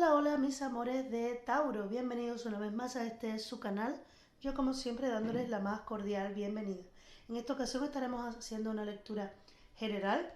Hola, hola mis amores de Tauro, bienvenidos una vez más a este su canal. Yo como siempre dándoles la más cordial bienvenida. En esta ocasión estaremos haciendo una lectura general,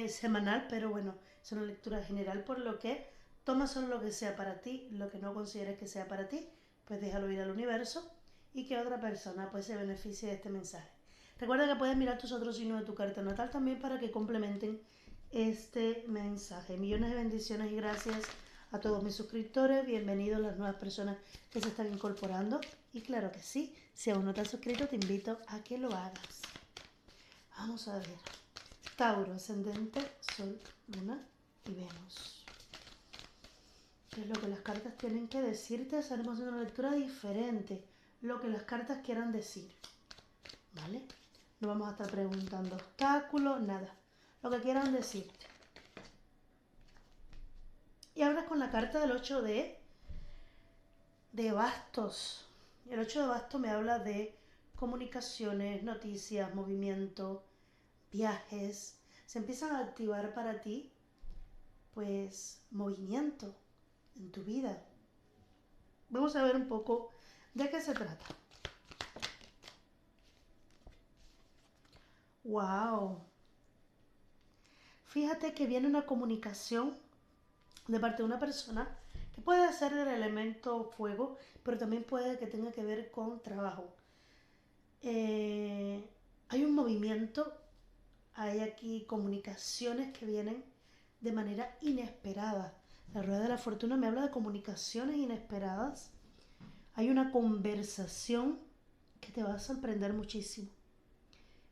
semanal, pero bueno, es una lectura general por lo que toma solo lo que sea para ti, lo que no consideres que sea para ti, pues déjalo ir al universo y que otra persona pues se beneficie de este mensaje. Recuerda que puedes mirar tus otros signos de tu carta natal también para que complementen este mensaje. Millones de bendiciones y gracias a todos mis suscriptores. Bienvenidos las nuevas personas que se están incorporando. Y claro que sí, si aún no te has suscrito, te invito a que lo hagas. Vamos a ver. Tauro, ascendente, Sol, Luna y Venus. ¿Qué es lo que las cartas tienen que decirte? Estaremos haciendo una lectura diferente. Lo que las cartas quieran decir. ¿Vale? No vamos a estar preguntando obstáculos, nada. Lo que quieran decirte. Y ahora con la carta del 8 de bastos. El 8 de bastos me habla de comunicaciones, noticias, movimiento, viajes. Se empiezan a activar para ti, pues, movimiento en tu vida. Vamos a ver un poco de qué se trata. ¡Wow! Fíjate que viene una comunicación de parte de una persona que puede ser del elemento fuego, pero también puede que tenga que ver con trabajo. Hay un movimiento, hay aquí comunicaciones que vienen de manera inesperada. La rueda de la fortuna me habla de comunicaciones inesperadas. Hay una conversación que te va a sorprender muchísimo.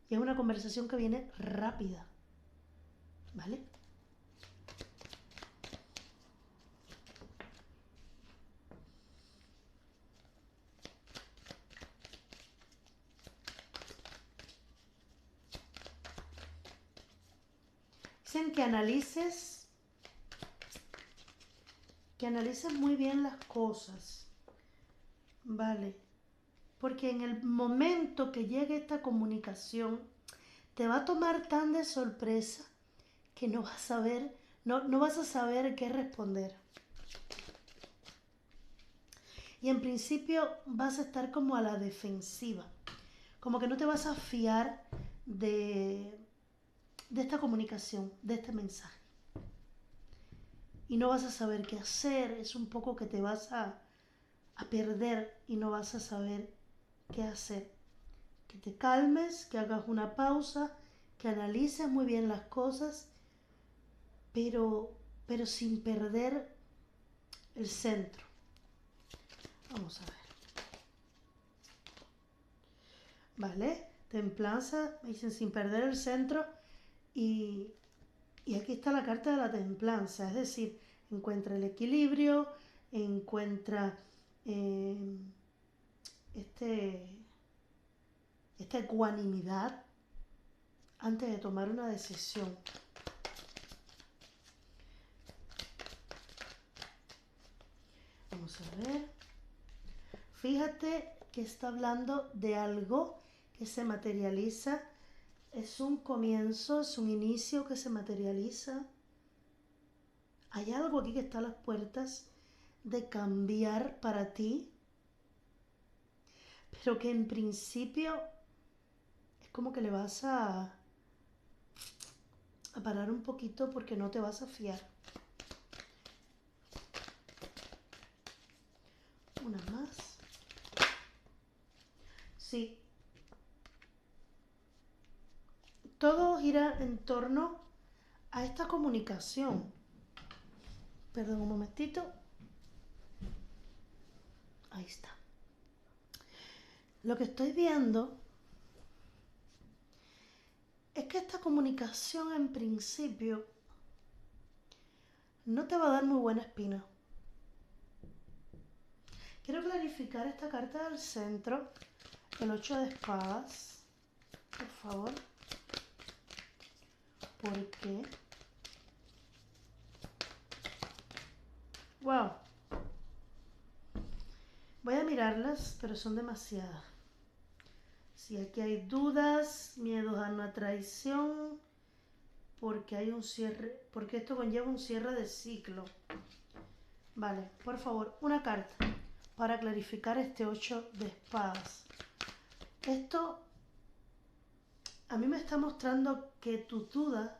Y es una conversación que viene rápida. ¿Vale? Dicen que analices muy bien las cosas. Vale. Porque en el momento que llegue esta comunicación, te va a tomar tan de sorpresa que no vas a saber, no vas a saber qué responder. Y en principio vas a estar como a la defensiva. Como que no te vas a fiar de esta comunicación, de este mensaje. Y no vas a saber qué hacer. Es un poco que te vas a perder y no vas a saber qué hacer. Que te calmes, que hagas una pausa, que analices muy bien las cosas, pero sin perder el centro. Vamos a ver. ¿Vale? Templanza, me dicen sin perder el centro y aquí está la carta de la templanza, es decir, encuentra el equilibrio, encuentra esta ecuanimidad antes de tomar una decisión. Vamos a ver. Fíjate que está hablando de algo que se materializa. Es un comienzo, es un inicio que se materializa. Hay algo aquí que está a las puertas de cambiar para ti, pero que en principio es como que le vas a parar un poquito porque no te vas a fiar. Una más. Sí. Todo gira en torno a esta comunicación. Perdón un momentito. Ahí está. Lo que estoy viendo es que esta comunicación en principio no te va a dar muy buena espina. Quiero clarificar esta carta del centro, el 8 de espadas, por favor. ¿Por qué? Wow. Voy a mirarlas, pero son demasiadas. Si aquí hay dudas, miedos a una traición, porque hay un cierre, porque esto conlleva un cierre de ciclo. Vale, por favor, una carta para clarificar este 8 de espadas. Esto a mí me está mostrando que tus dudas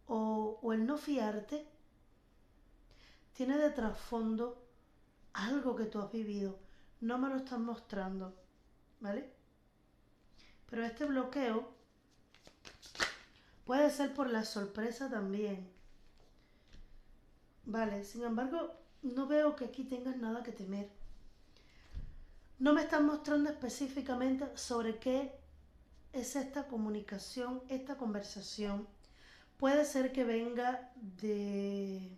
o el no fiarte tiene de trasfondo algo que tú has vivido. No me lo están mostrando, ¿vale? Pero este bloqueo puede ser por la sorpresa también. Vale, sin embargo, no veo que aquí tengas nada que temer. No me están mostrando específicamente sobre qué es esta comunicación, esta conversación. Puede ser que venga de...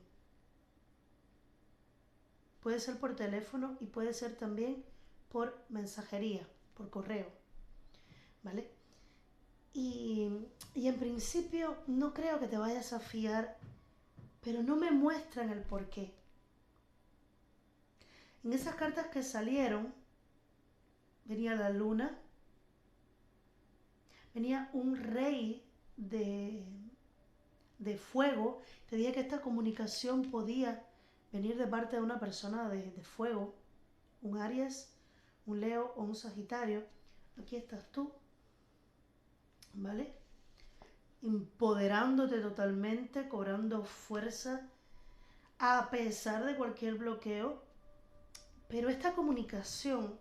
Puede ser por teléfono y puede ser también por mensajería, por correo, ¿vale? Y en principio no creo que te vayas a fiar, pero no me muestran el por qué. En esas cartas que salieron, venía la luna, venía un rey de fuego. Te dije que esta comunicación podía venir de parte de una persona de fuego, un Aries, un Leo o un Sagitario. Aquí estás tú, ¿vale? Empoderándote totalmente, cobrando fuerza a pesar de cualquier bloqueo. Pero esta comunicación,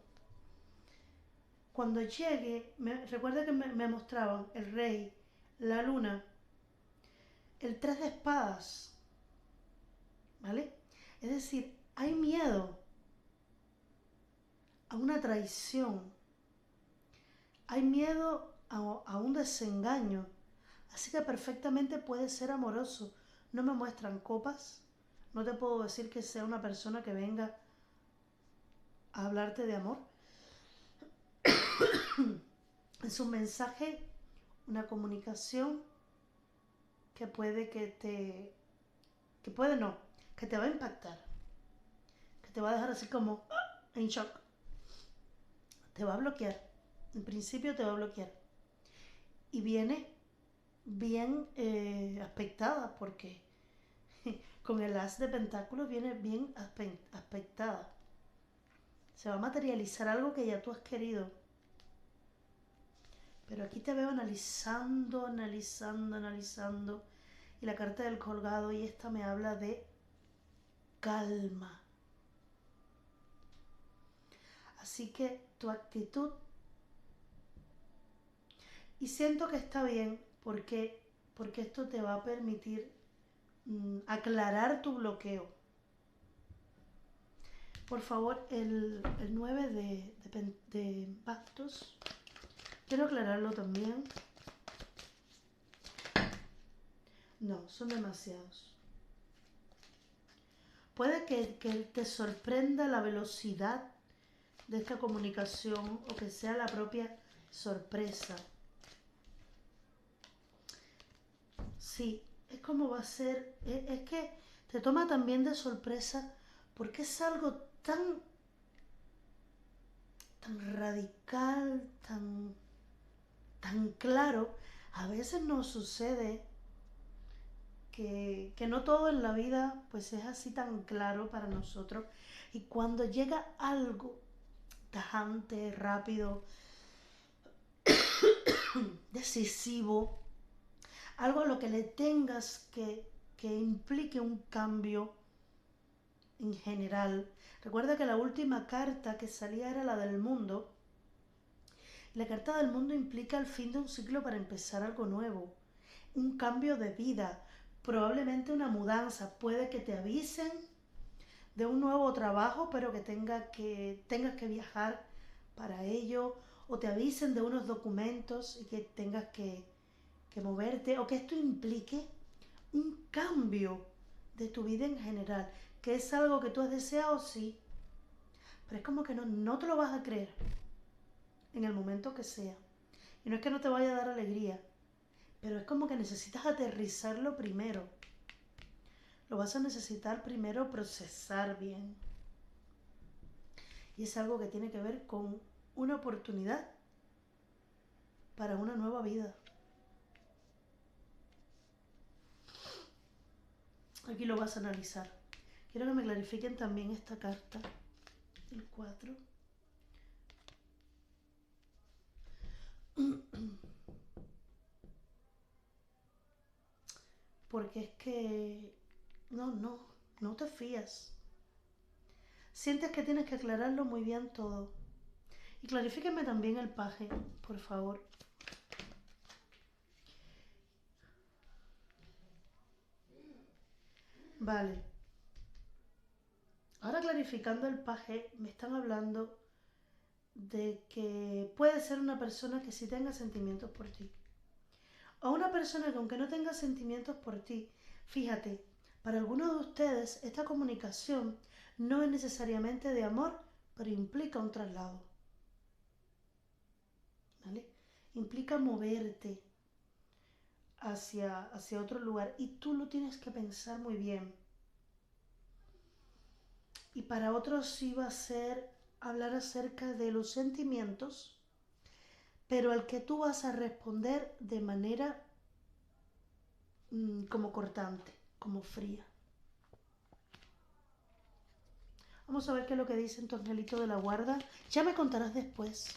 cuando llegue, recuerda que me mostraban el rey, la luna, el 3 de espadas, ¿vale? Es decir, hay miedo a una traición, hay miedo a un desengaño, así que perfectamente puede ser amoroso. No me muestran copas, no te puedo decir que sea una persona que venga a hablarte de amor. Es un mensaje, una comunicación que puede que puede no, que te va a impactar, que te va a dejar así como en shock, te va a bloquear, en principio te va a bloquear. Y viene bien aspectada, porque con el as de pentáculos viene bien aspectada. Se va a materializar algo que ya tú has querido. Pero aquí te veo analizando, analizando, analizando. Y la carta del colgado, y esta me habla de calma. Así que tu actitud, y siento que está bien, porque esto te va a permitir aclarar tu bloqueo. Por favor, el 9 de bastos. Quiero aclararlo también. No, son demasiados. Puede que te sorprenda la velocidad de esta comunicación o que sea la propia sorpresa. Sí, es como va a ser. Es que te toma también de sorpresa porque es algo tan radical, tan claro. A veces nos sucede que no todo en la vida pues es así tan claro para nosotros. Y cuando llega algo tajante, rápido, decisivo, algo a lo que le tengas que implique un cambio en general. Recuerda que la última carta que salía era la del mundo. La carta del mundo implica el fin de un ciclo para empezar algo nuevo, un cambio de vida, probablemente una mudanza. Puede que te avisen de un nuevo trabajo, pero que tengas que viajar para ello, o te avisen de unos documentos y que tengas que moverte, o que esto implique un cambio de tu vida en general, que es algo que tú has deseado, sí, pero es como que no te lo vas a creer en el momento que sea. Y no es que no te vaya a dar alegría, pero es como que necesitas aterrizarlo primero. Lo vas a necesitar primero procesar bien. Y es algo que tiene que ver con una oportunidad para una nueva vida. Aquí lo vas a analizar. Quiero que me clarifiquen también esta carta, el 4. Porque es que no te fías. Sientes que tienes que aclararlo muy bien todo. Y clarifíquenme también el paje, por favor. Vale. Ahora clarificando el paje, me están hablando de que puede ser una persona que sí tenga sentimientos por ti. O una persona que aunque no tenga sentimientos por ti, fíjate, para algunos de ustedes esta comunicación no es necesariamente de amor, pero implica un traslado, ¿vale? Implica moverte hacia otro lugar y tú lo tienes que pensar muy bien. Y para otros sí va a ser hablar acerca de los sentimientos, pero al que tú vas a responder de manera como cortante, como fría. Vamos a ver qué es lo que dicen tu angelito de la guarda. Ya me contarás después.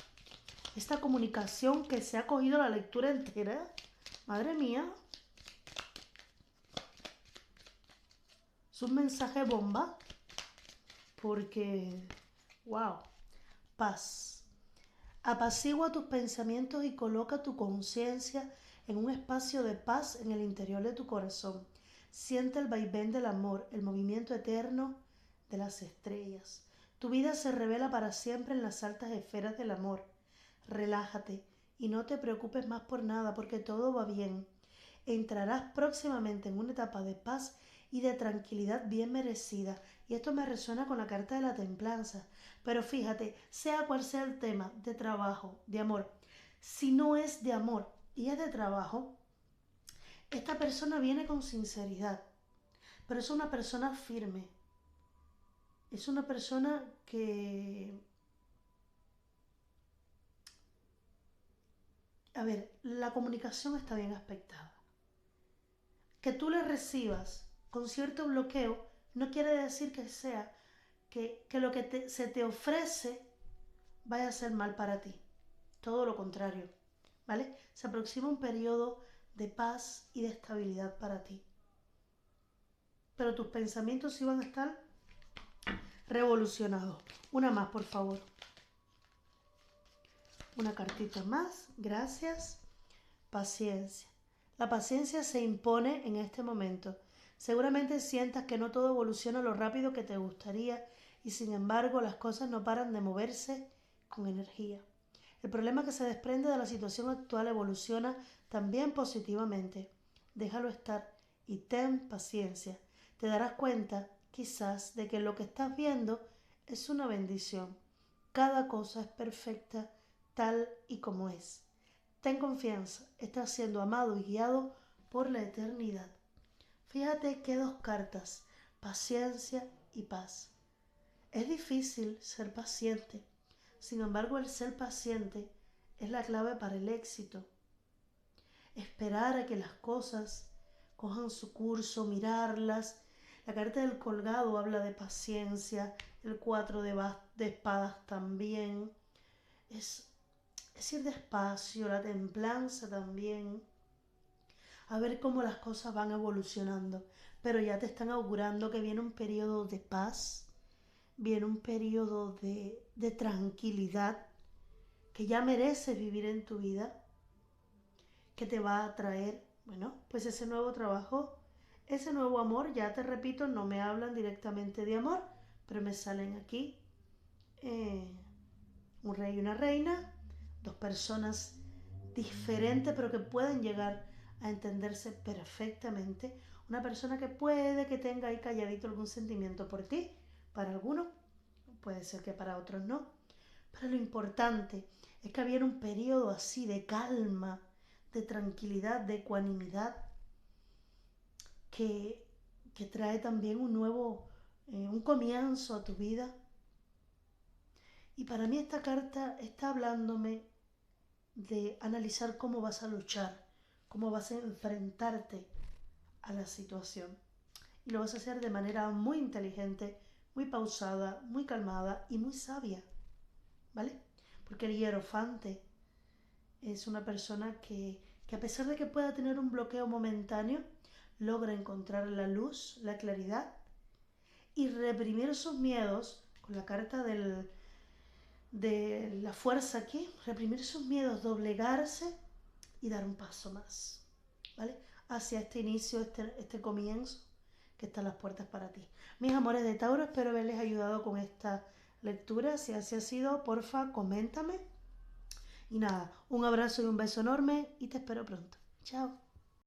Esta comunicación que se ha cogido la lectura entera. Madre mía. Es un mensaje bomba. Porque, wow. Paz. Apacigua tus pensamientos y coloca tu conciencia en un espacio de paz en el interior de tu corazón. Siente el vaivén del amor, el movimiento eterno de las estrellas. Tu vida se revela para siempre en las altas esferas del amor. Relájate y no te preocupes más por nada porque todo va bien. Entrarás próximamente en una etapa de paz y de tranquilidad bien merecida. Y esto me resuena con la carta de la templanza. Pero fíjate, sea cual sea el tema, de trabajo, de amor, si no es de amor y es de trabajo, esta persona viene con sinceridad, pero es una persona firme. Es una persona que... A ver, la comunicación está bien aspectada. Que tú le recibas con cierto bloqueo no quiere decir que sea que lo que se te ofrece vaya a ser mal para ti. Todo lo contrario, ¿vale? Se aproxima un periodo de paz y de estabilidad para ti. Pero tus pensamientos sí van a estar revolucionados. Una más, por favor. Una cartita más. Gracias. Paciencia. La paciencia se impone en este momento. Seguramente sientas que no todo evoluciona lo rápido que te gustaría y sin embargo las cosas no paran de moverse con energía. El problema que se desprende de la situación actual evoluciona también positivamente. Déjalo estar y ten paciencia. Te darás cuenta, quizás, de que lo que estás viendo es una bendición. Cada cosa es perfecta tal y como es. Ten confianza, estás siendo amado y guiado por la eternidad. Fíjate que dos cartas, paciencia y paz. Es difícil ser paciente, sin embargo el ser paciente es la clave para el éxito. Esperar a que las cosas cojan su curso, mirarlas. La carta del colgado habla de paciencia, el 4 de espadas también. Es ir despacio, la templanza también, a ver cómo las cosas van evolucionando. Pero ya te están augurando que viene un periodo de paz, viene un periodo de tranquilidad, que ya mereces vivir en tu vida, que te va a traer, bueno, pues ese nuevo trabajo, ese nuevo amor. Ya te repito, no me hablan directamente de amor, pero me salen aquí eh, un rey y una reina, dos personas diferentes pero que pueden llegar a entenderse perfectamente. Una persona que puede que tenga ahí calladito algún sentimiento por ti, para algunos, puede ser que para otros no, pero lo importante es que había un periodo así de calma, de tranquilidad, de ecuanimidad, que, que trae también un nuevo, un comienzo a tu vida. Y para mí esta carta está hablándome de analizar cómo vas a luchar, cómo vas a enfrentarte a la situación. y lo vas a hacer de manera muy inteligente, muy pausada, muy calmada y muy sabia, ¿vale? Porque el hierofante es una persona que a pesar de que pueda tener un bloqueo momentáneo, logra encontrar la luz, la claridad y reprimir sus miedos con la carta de la fuerza aquí, reprimir sus miedos, doblegarse y dar un paso más, ¿vale? Hacia este inicio, este comienzo que están las puertas para ti. Mis amores de Tauro, espero haberles ayudado con esta lectura. Si así ha sido, porfa, coméntame. Y nada, un abrazo y un beso enorme y te espero pronto. Chao.